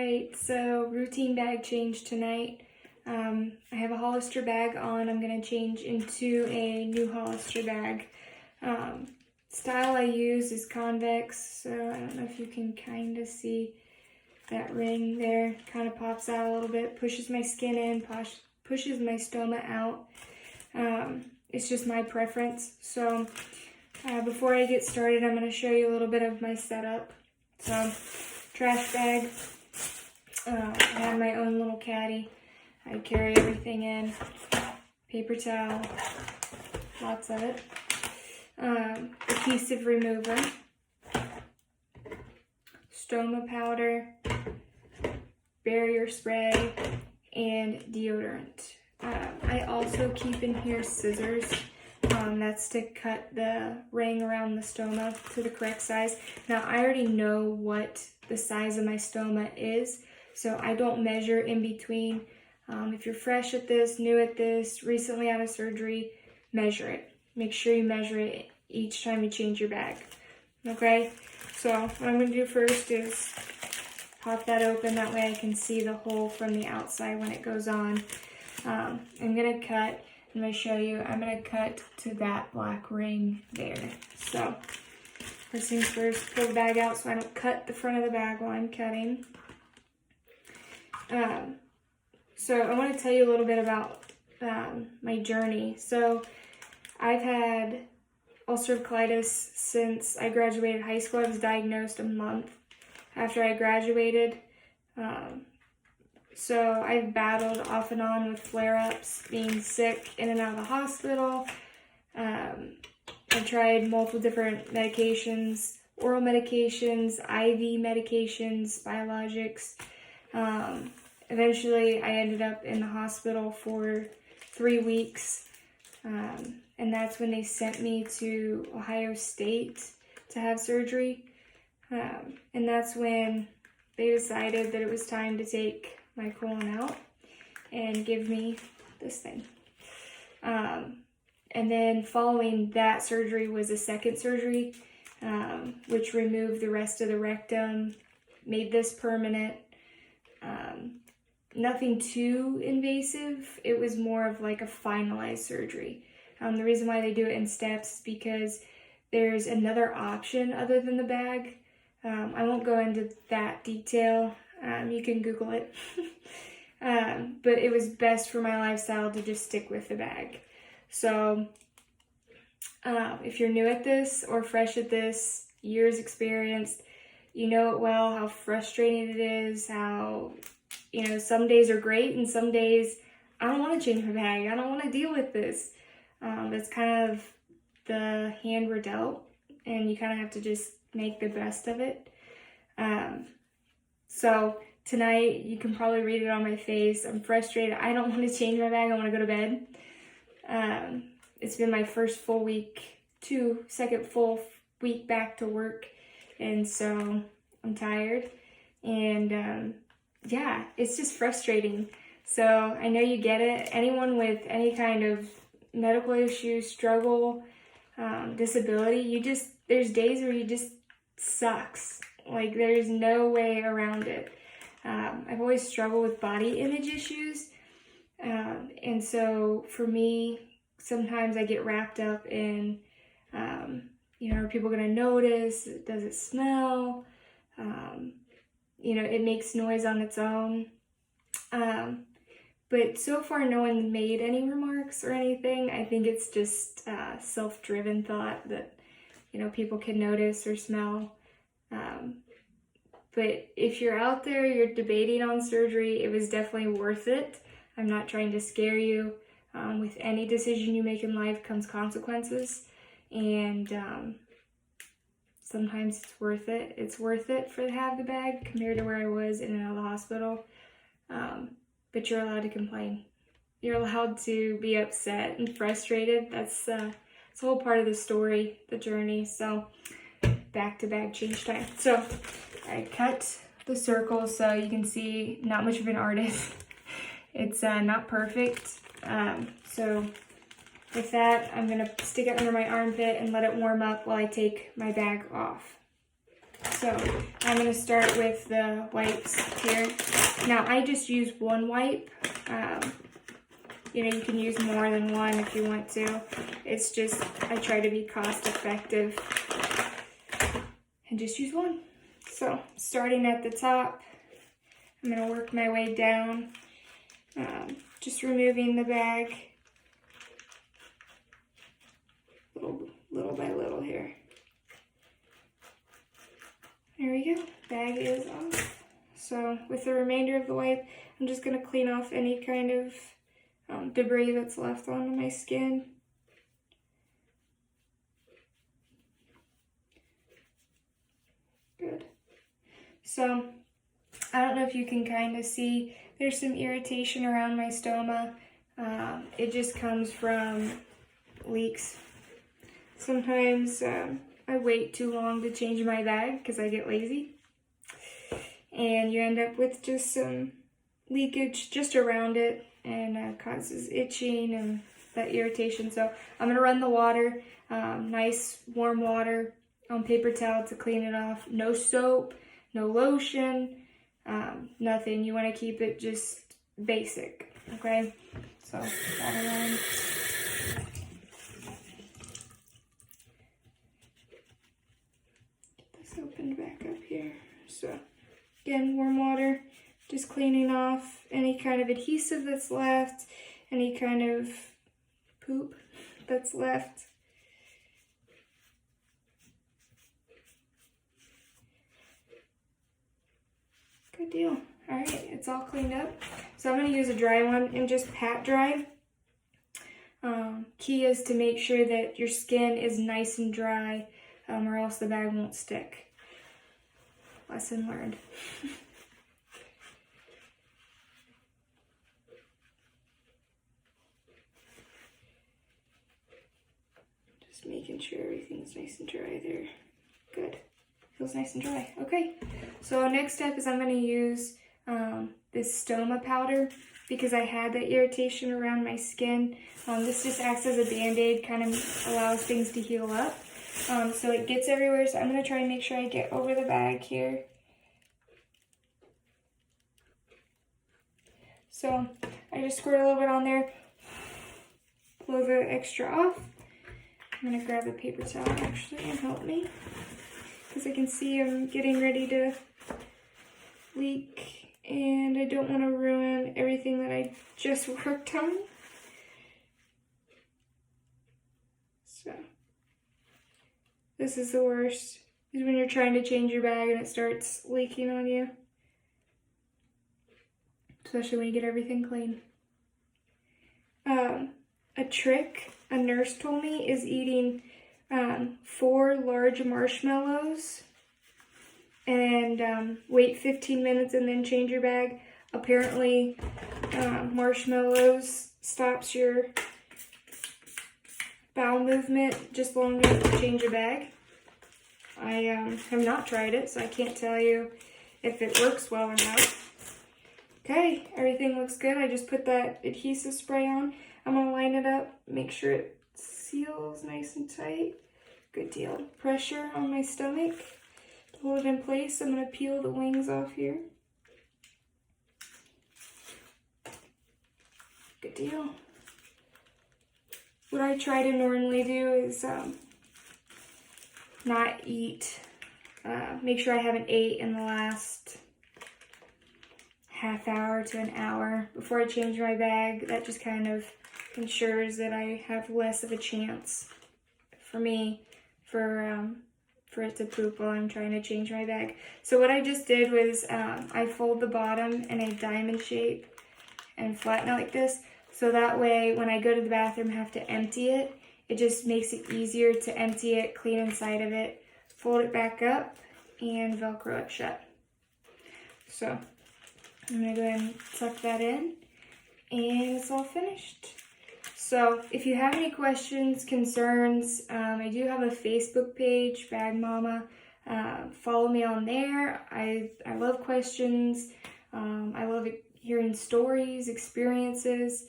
Alright, so routine bag change tonight. I have a Hollister bag on. I'm going to change into a new Hollister bag. Style I use is convex, so I don't know if you can kind of see that ring there. Kind of pops out a little bit, pushes my skin in, pushes my stoma out. It's just my preference. So before I get started, I'm going to show you a little bit of my setup. So, trash bag. I have my own little caddy. I carry everything in. Paper towel, lots of it. Adhesive remover. Stoma powder. Barrier spray. And deodorant. I also keep in here scissors. That's to cut the ring around the stoma to the correct size. Now, I already know what the size of my stoma is, so I don't measure in between. If you're fresh at this, new at this, recently out of surgery, measure it. Make sure you measure it each time you change your bag. Okay? So what I'm going to do first is pop that open. That way I can see the hole from the outside when it goes on. I'm going to cut. I'm going to show you. I'm going to cut to that black ring there. So first things first, pull the bag out so I don't cut the front of the bag while I'm cutting. So I want to tell you a little bit about my journey. So I've had ulcerative colitis since I graduated high school. I was diagnosed a month after I graduated. So I've battled off and on with flare-ups, being sick, in and out of the hospital. I've tried multiple different medications, oral medications, IV medications, biologics. Eventually I ended up in the hospital for 3 weeks. And that's when they sent me to Ohio State to have surgery. And that's when they decided that it was time to take my colon out and give me this thing. And then following that surgery was a second surgery, which removed the rest of the rectum, made this permanent. Nothing too invasive. It was more of like a finalized surgery. The reason why they do it in steps is because there's another option other than the bag. I won't go into that detail. You can Google it. But it was best for my lifestyle to just stick with the bag. So if you're new at this or fresh at this, years experienced, you know it well, how frustrating it is, how, some days are great and some days I don't want to change my bag. I don't want to deal with this. That's kind of the hand we're dealt, and you kind of have to just make the best of it. So tonight, you can probably read it on my face. I'm frustrated. I don't want to change my bag. I want to go to bed. It's been my first full week, second full week back to work. And so I'm tired. And yeah, it's just frustrating. So I know you get it. Anyone with any kind of medical issue, struggle, disability, there's days where you just sucks. Like, there's no way around it. I've always struggled with body image issues. And so for me, sometimes I get wrapped up in, are people going to notice? Does it smell? It makes noise on its own. But so far, no one made any remarks or anything. I think it's just self-driven thought that, people can notice or smell. But if you're out there, you're debating on surgery, it was definitely worth it. I'm not trying to scare you. With any decision you make in life comes consequences. And sometimes it's worth it. It's worth it to have the bag compared to where I was in and out of the hospital. But you're allowed to complain. You're allowed to be upset and frustrated. That's a whole part of the story, the journey. So back to bag change time. So I cut the circle so you can see not much of an artist. It's not perfect. So with that, I'm going to stick it under my armpit and let it warm up while I take my bag off. So So I'm going to start with the wipes here. Now I just use one wipe. You know, you can use more than one if you want to. It's just, I try to be cost effective and just use one. So starting at the top, I'm going to work my way down, just removing the bag little by little here. There we go, bag is off. So with the remainder of the wipe, I'm just going to clean off any kind of debris that's left on my skin. Good. So I don't know if you can kind of see, there's some irritation around my stoma. It just comes from leaks. Sometimes I wait too long to change my bag because I get lazy. And you end up with just some leakage just around it, and causes itching and that irritation. So I'm going to run the water, nice warm water on paper towel to clean it off. No soap, no lotion, nothing. You want to keep it just basic, okay? So water on. Get this opened back up here. So again, warm water, just cleaning off any kind of adhesive that's left, any kind of poop that's left. Good deal. All right, it's all cleaned up. So I'm going to use a dry one and just pat dry. Key is to make sure that your skin is nice and dry, or else the bag won't stick. Lesson learned. Just making sure everything's nice and dry there. Good. Feels nice and dry. Okay, so next step is I'm going to use this stoma powder because I had that irritation around my skin. This just acts as a band-aid, kind of allows things to heal up. So it gets everywhere, so I'm going to try and make sure I get over the bag here. So I just squirt a little bit on there, blow the extra off. I'm going to grab a paper towel actually and help me, because I can see I'm getting ready to leak and I don't want to ruin everything that I just worked on. So this is the worst, is when you're trying to change your bag and it starts leaking on you, especially when you get everything clean. A trick a nurse told me is eating 4 large marshmallows and wait 15 minutes and then change your bag. Apparently, marshmallows stops your bowel movement just long enough to change your bag. I have not tried it, so I can't tell you if it works well or not. Okay, everything looks good. I just put that adhesive spray on. I'm going to line it up, make sure it seals nice and tight. Good deal. Pressure on my stomach to hold it in place. I'm going to peel the wings off here. Good deal. What I try to normally do is not eat, make sure I haven't ate in the last half hour to an hour before I change my bag. That just kind of ensures that I have less of a chance for me for it to poop while I'm trying to change my bag. So what I just did was I fold the bottom in a diamond shape and flatten it like this, so that way when I go to the bathroom and have to empty it, it just makes it easier to empty it, clean inside of it, fold it back up, and Velcro it shut. So I'm going to go ahead and tuck that in, and it's all finished. So if you have any questions, concerns, I do have a Facebook page, Bag Mama. Follow me on there. I love questions. I love hearing stories, experiences.